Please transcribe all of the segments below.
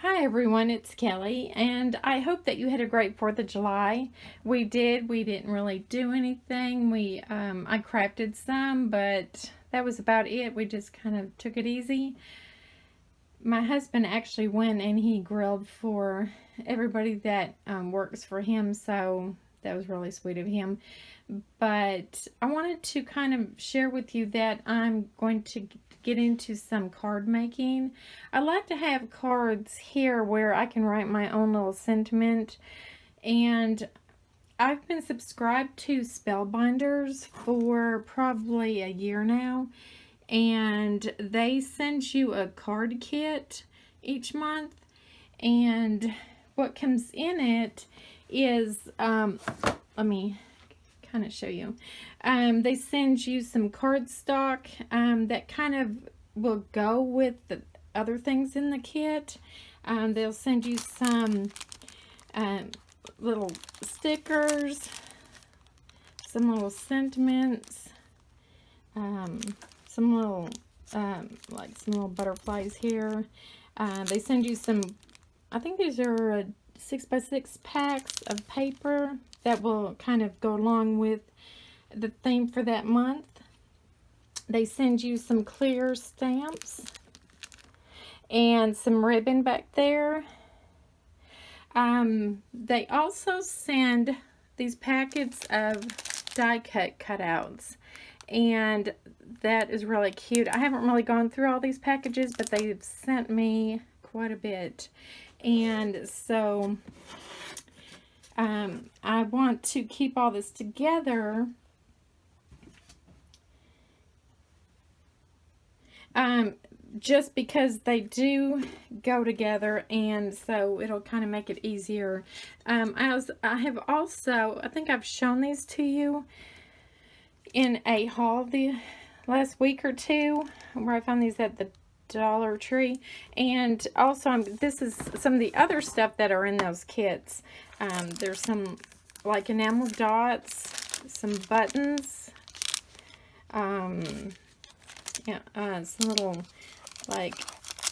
Hi everyone, it's Kelly, and I hope that you had a great 4th of July. We did. We didn't really do anything. I crafted some, but that was about it. We just kind of took it easy. My husband actually went and he grilled for everybody that works for him, so that was really sweet of him. But I wanted to kind of share with you that I'm going to get into some card making. I like to have cards here where I can write my own little sentiment, and I've been subscribed to Spellbinders for probably a year now, and they send you a card kit each month, and what comes in it is let me kind of show you. They send you some cardstock that kind of will go with the other things in the kit. They'll send you some little stickers, some little sentiments, some little like some little butterflies here. They send you some, I think these are 6x6 packs of paper that will kind of go along with the theme for that month. They send you some clear stamps and some ribbon back there. They also send these packets of die cut cutouts, and that is really cute. I haven't really gone through all these packages, but they've sent me quite a bit, and so I want to keep all this together. Just because they do go together, and so it'll kind of make it easier. I have also, I think I've shown these to you in a haul the last week or two, where I found these at the Dollar Tree. And also, this is some of the other stuff that are in those kits. There's some like enamel dots, some buttons, some little, like,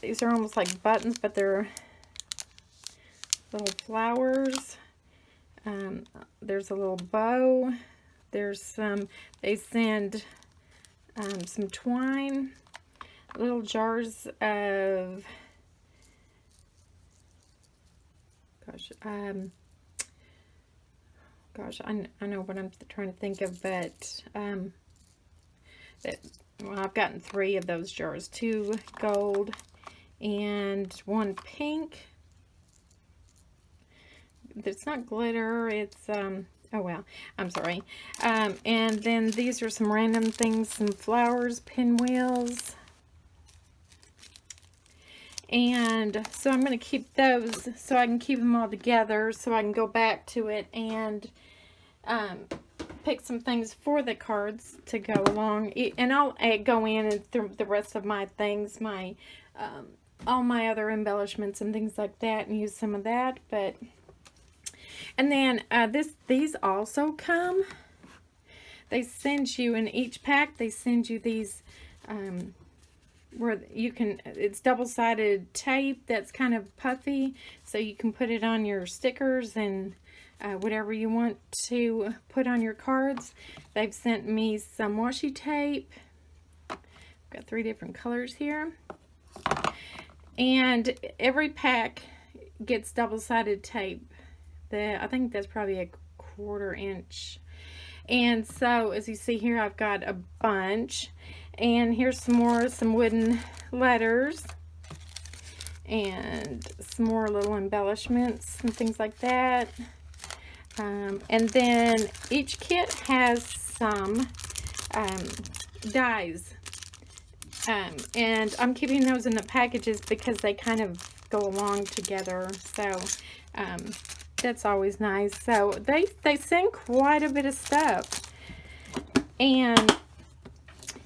these are almost like buttons, but they're little flowers. There's a little bow. There's some, they send some twine, little jars of, I know what I'm trying to think of, but well, I've gotten 3 of those jars, 2 gold and 1 pink. It's not glitter, it's oh well, I'm sorry. And then these are some random things, some flowers, pinwheels. And so I'm going to keep those so I can keep them all together, so I can go back to it and pick some things for the cards to go along. And I'll go in and through the rest of my things, my all my other embellishments and things like that, and use some of that. But and then these also come. They send you in each pack. They send you these where you can. It's double-sided tape that's kind of puffy, so you can put it on your stickers and whatever you want to put on your cards. They've sent me some washi tape. I've got 3 different colors here. And every pack gets double-sided tape. I think that's probably a 1/4 inch. And so, as you see here, I've got a bunch. And here's some wooden letters. And some more little embellishments and things like that. And then each kit has some dies. And I'm keeping those in the packages because they kind of go along together. So that's always nice. So they send quite a bit of stuff. And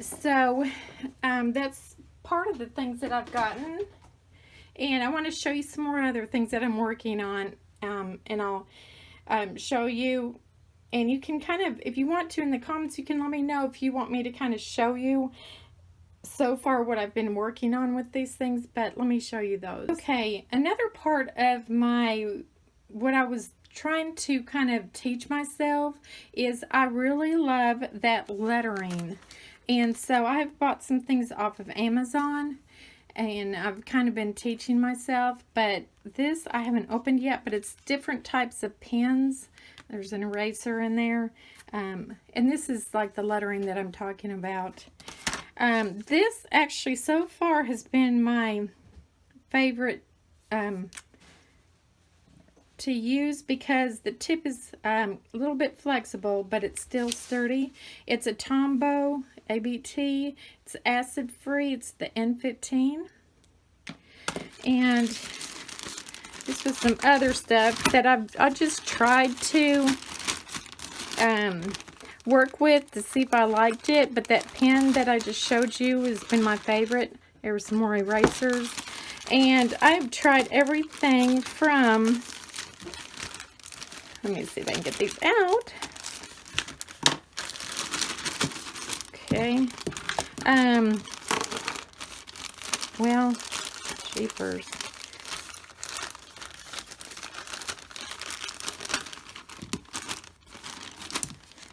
so that's part of the things that I've gotten. And I want to show you some more other things that I'm working on. And I'll show you, and you can kind of, if you want to in the comments, you can let me know if you want me to kind of show you so far what I've been working on with these things, but let me show you those. Okay, another part of what I was trying to kind of teach myself is I really love that lettering. And so I've bought some things off of Amazon, and I've kind of been teaching myself, but this I haven't opened yet, but it's different types of pens. There's an eraser in there, and this is like the lettering that I'm talking about. This actually so far has been my favorite to use because the tip is a little bit flexible, but it's still sturdy. It's a Tombow ABT. It's acid free. It's the N15. And this was some other stuff that I just tried to work with to see if I liked it, but that pen that I just showed you has been my favorite. There were some more erasers, and I've tried everything from, let me see if I can get these out. Okay. Well, jeepers.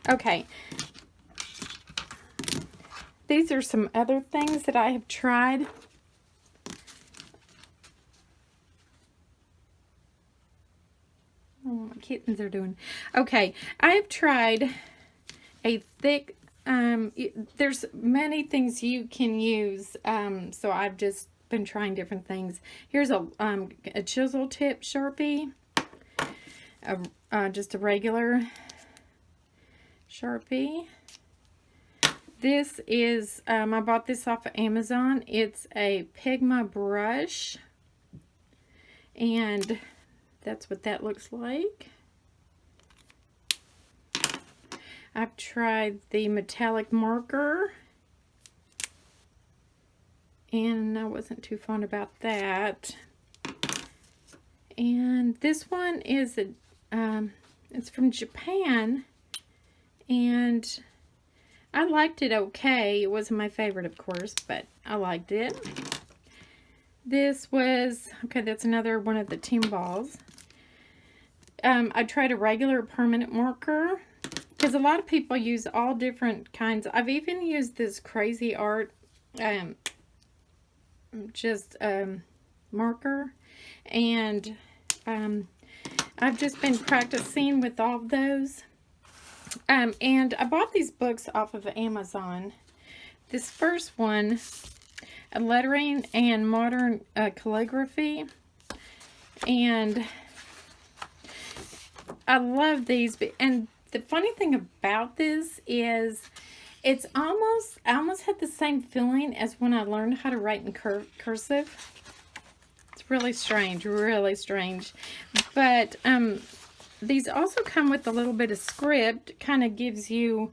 Okay. These are some other things that I have tried. Oh, my kittens are doing. Okay, I've tried a thick, there's many things you can use, so I've just been trying different things. Here's a chisel tip Sharpie, just a regular Sharpie. This is, I bought this off of Amazon. It's a Pigma brush, and that's what that looks like. I've tried the metallic marker, and I wasn't too fond about that. And this one is it's from Japan, and I liked it okay. It wasn't my favorite, of course, but I liked it. This was, okay, that's another one of the Timbals. I tried a regular permanent marker, because a lot of people use all different kinds. I've even used this Crazy Art marker, and I've just been practicing with all of those. And I bought these books off of Amazon. This first one, Lettering and Modern Calligraphy, and I love these. And the funny thing about this is I almost had the same feeling as when I learned how to write in cursive. It's really strange, really strange. But these also come with a little bit of script. Kind of gives you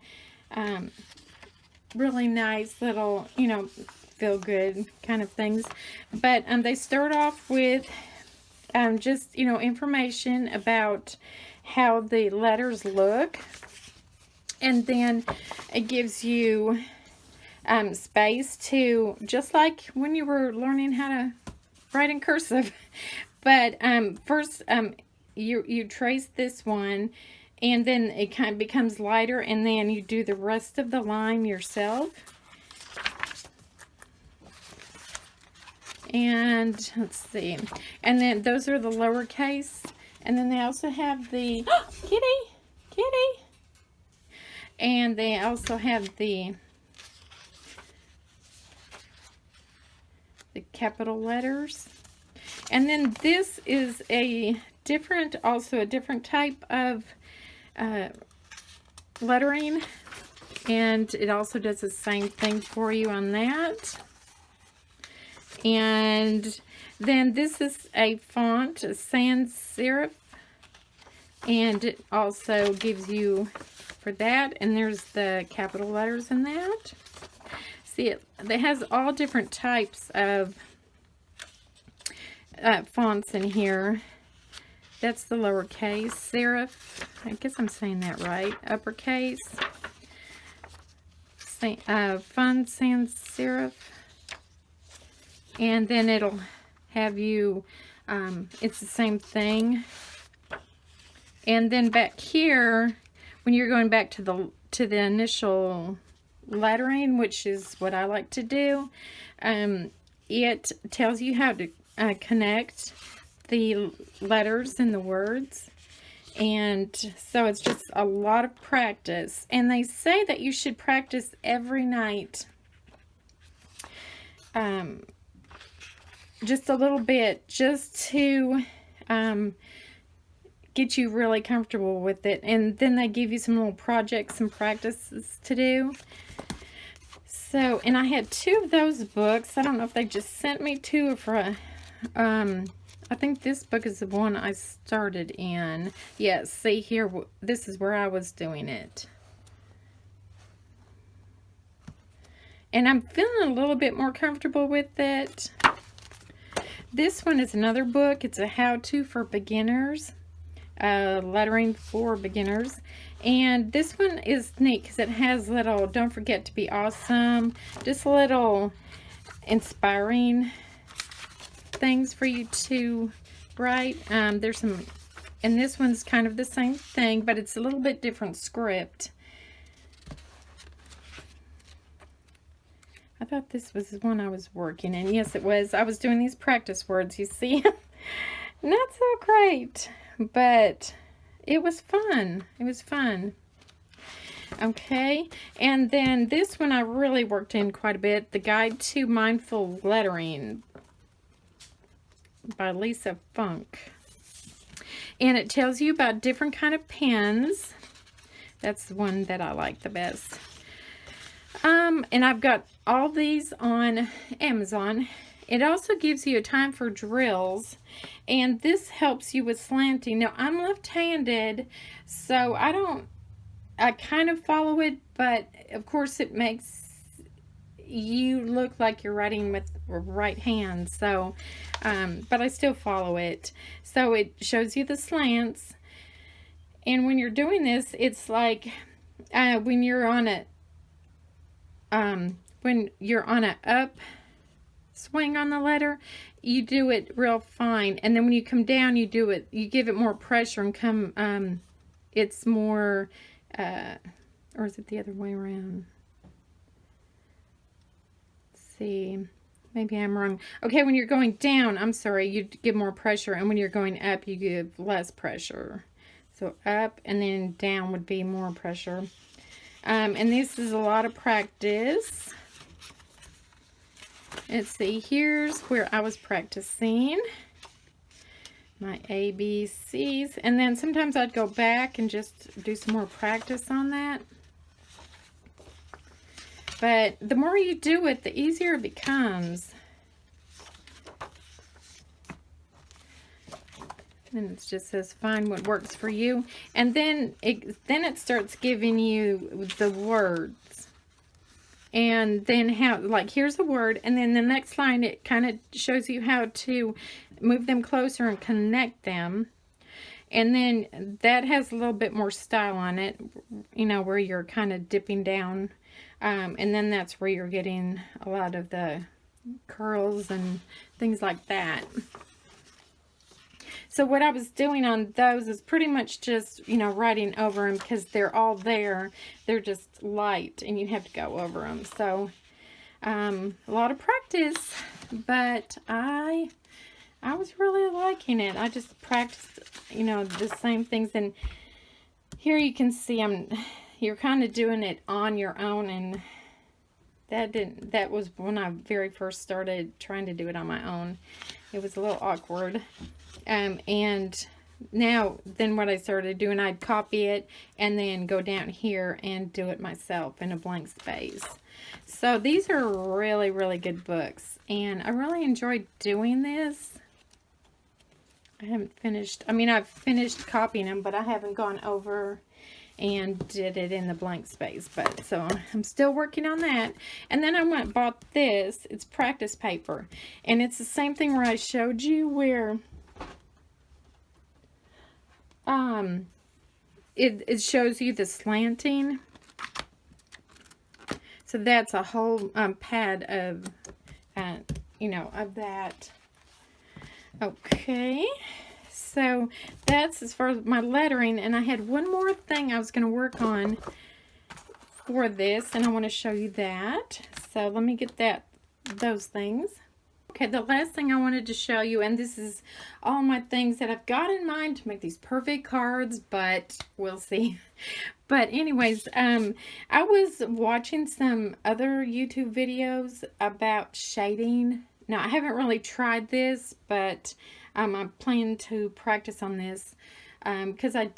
really nice little, you know, feel good kind of things. But they start off with just, you know, information about how the letters look, and then it gives you space to, just like when you were learning how to write in cursive. But first you trace this one, and then it kind of becomes lighter, and then you do the rest of the line yourself. And let's see, and then those are the lowercase, and then they also have the kitty, and they also have the capital letters. And then this is also a different type of lettering, and it also does the same thing for you on that. And then this is a font, a sans serif, and it also gives you for that, and there's the capital letters in that. See, it has all different types of fonts in here. That's the lowercase serif. I guess I'm saying that right. Uppercase. fun sans serif. And then it'll have you, it's the same thing. And then back here, when you're going back to the initial lettering, which is what I like to do, it tells you how to connect the letters and the words. And so it's just a lot of practice. And they say that you should practice every night. Just a little bit, just to get you really comfortable with it. And then they give you some little projects and practices to do. So, and I had 2 of those books. I don't know if they just sent me 2 or for I think this book is the one I started in. Yes, see here, this is where I was doing it. And I'm feeling a little bit more comfortable with it. This one is another book. It's a how-to for beginners. Lettering for beginners. And this one is neat because it has little, don't forget to be awesome, just little inspiring things for you to write. There's some, and this one's kind of the same thing, but it's a little bit different script. I thought this was the one I was working in. Yes, it was. I was doing these practice words, you see. Not so great, but it was fun. It was fun. Okay, and then this one I really worked in quite a bit. The Guide to Mindful Lettering by Lisa Funk. And it tells you about different kind of pens. That's the one that I like the best. And I've got all these on Amazon. It also gives you a time for drills, and this helps you with slanting. Now, I'm left-handed, so I kind of follow it, but of course it makes you look like you're writing with right hand, so, but I still follow it. So it shows you the slants, and when you're doing this, it's like, when you're on a up swing on the letter, you do it real fine, and then when you come down, you give it more pressure and come, it's more, or is it the other way around? Let's see, maybe I'm wrong. Okay, when you're going down, I'm sorry, you give more pressure, and when you're going up, you give less pressure. So up and then down would be more pressure. And this is a lot of practice. Let's see, here's where I was practicing my ABCs. And then sometimes I'd go back and just do some more practice on that. But the more you do it, the easier it becomes. And it just says find what works for you, and then it starts giving you the words, and then how, like, here's a word, and then the next line it kind of shows you how to move them closer and connect them, and then that has a little bit more style on it, you know, where you're kind of dipping down, and then that's where you're getting a lot of the curls and things like that. So what I was doing on those is pretty much just, you know, writing over them because they're all there. They're just light and you have to go over them. So a lot of practice, but I was really liking it. I just practiced, you know, the same things. And here you can see you're kind of doing it on your own, and that was when I very first started trying to do it on my own. It was a little awkward. And now, then what I started doing, I'd copy it and then go down here and do it myself in a blank space. So these are really, really good books, and I really enjoyed doing this. I haven't finished, I mean, I've finished copying them, but I haven't gone over and did it in the blank space, but so I'm still working on that. And then I went and bought this. It's practice paper, and it's the same thing where I showed you where it shows you the slanting. So that's a whole pad of, you know, of that. Okay, so that's as far as my lettering, and I had one more thing I was going to work on for this, and I want to show you that. So let me get those things. Okay, the last thing I wanted to show you, and this is all my things that I've got in mind to make these perfect cards, but we'll see. But anyways, I was watching some other YouTube videos about shading. Now, I haven't really tried this, but I plan to practice on this because I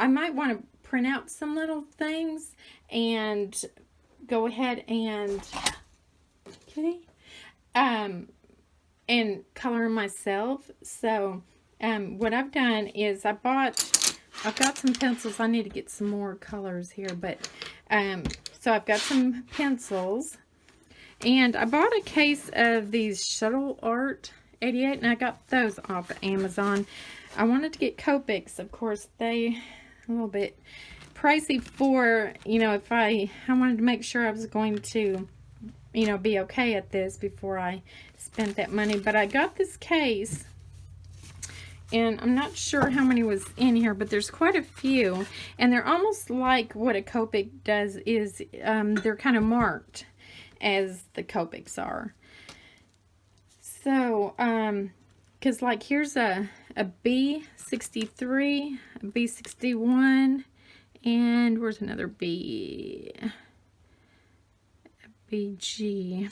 might want to print out some little things and go ahead and, kitty, and color myself. So what I've done is I've got some pencils. I need to get some more colors here, but so I've got some pencils, and I bought a case of these Shuttle Art 88, and I got those off of Amazon. I wanted to get Copics. Of course, they a little bit pricey for, you know, if I wanted to make sure I was going to, you know, be okay at this before I spent that money. But I got this case, and I'm not sure how many was in here, but there's quite a few, and they're almost like what a Copic does is they're kind of marked as the Copics are. So because like here's a B63, a B61, and where's another B? A BG.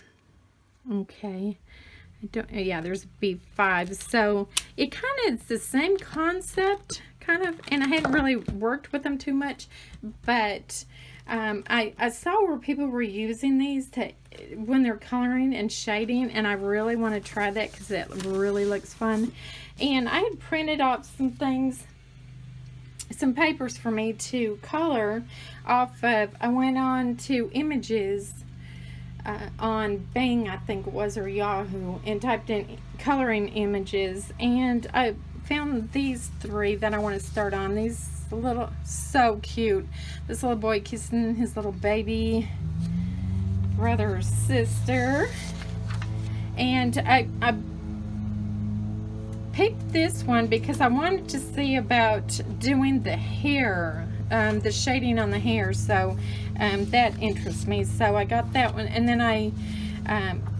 Okay. Yeah, there's a B5. So it kind of, it's the same concept, kind of, and I hadn't really worked with them too much, but I saw where people were using these to when they're coloring and shading, and I really want to try that because that really looks fun. And I had printed off some things, some papers for me to color off of. I went on to Images on Bing, I think it was, or Yahoo, and typed in coloring images, and I found these three that I want to start on. These little, so cute. This little boy kissing his little baby brother or sister, and I picked this one because I wanted to see about doing the hair, the shading on the hair, so that interests me. So I got that one, and then I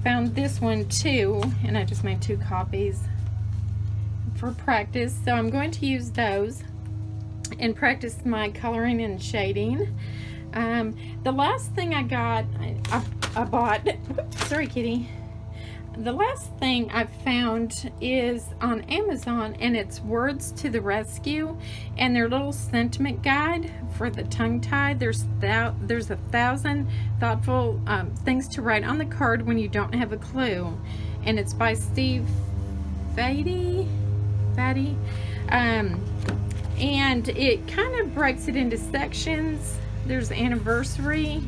found this one too, and I just made 2 copies for practice. So I'm going to use those and practice my coloring and shading. The last thing I got, I bought, whoops, sorry kitty. The last thing I found is on Amazon, and it's Words to the Rescue, and their little sentiment guide for the tongue-tied. There's 1,000 thoughtful things to write on the card when you don't have a clue, and it's by Steve Fatty, and it kind of breaks it into sections. There's anniversary,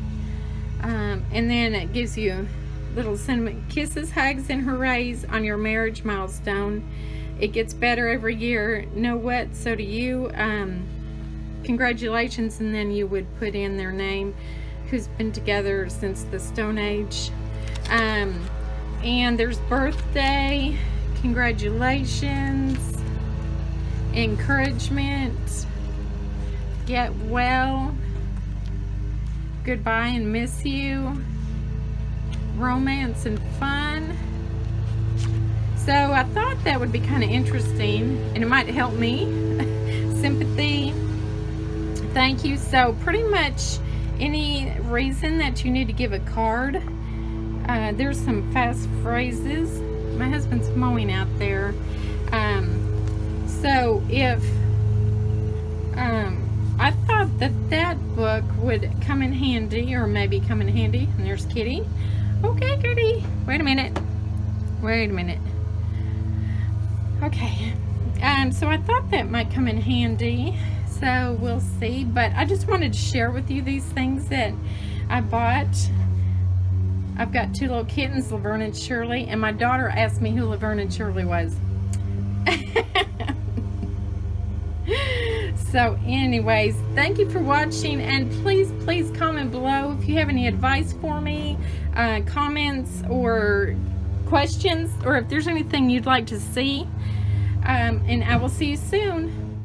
and then it gives you little sentiment: kisses, hugs, and hoorays on your marriage milestone. It gets better every year. Know what? So do you. Congratulations, and then you would put in their name, who's been together since the Stone Age. And there's birthday, congratulations, encouragement, get well, goodbye and miss you, romance and fun. So I thought that would be kind of interesting, and it might help me. Sympathy, thank you. So pretty much any reason that you need to give a card. There's some fast phrases. My husband's mowing out there. So if I thought that book would come in handy, or maybe come in handy. And there's Kitty. Okay, Kitty. Wait a minute. Okay. So I thought that might come in handy. So we'll see. But I just wanted to share with you these things that I bought. I've got 2 little kittens, Laverne and Shirley, and my daughter asked me who Laverne and Shirley was. So anyways, thank you for watching, and please comment below if you have any advice for me, comments or questions, or if there's anything you'd like to see, and I will see you soon.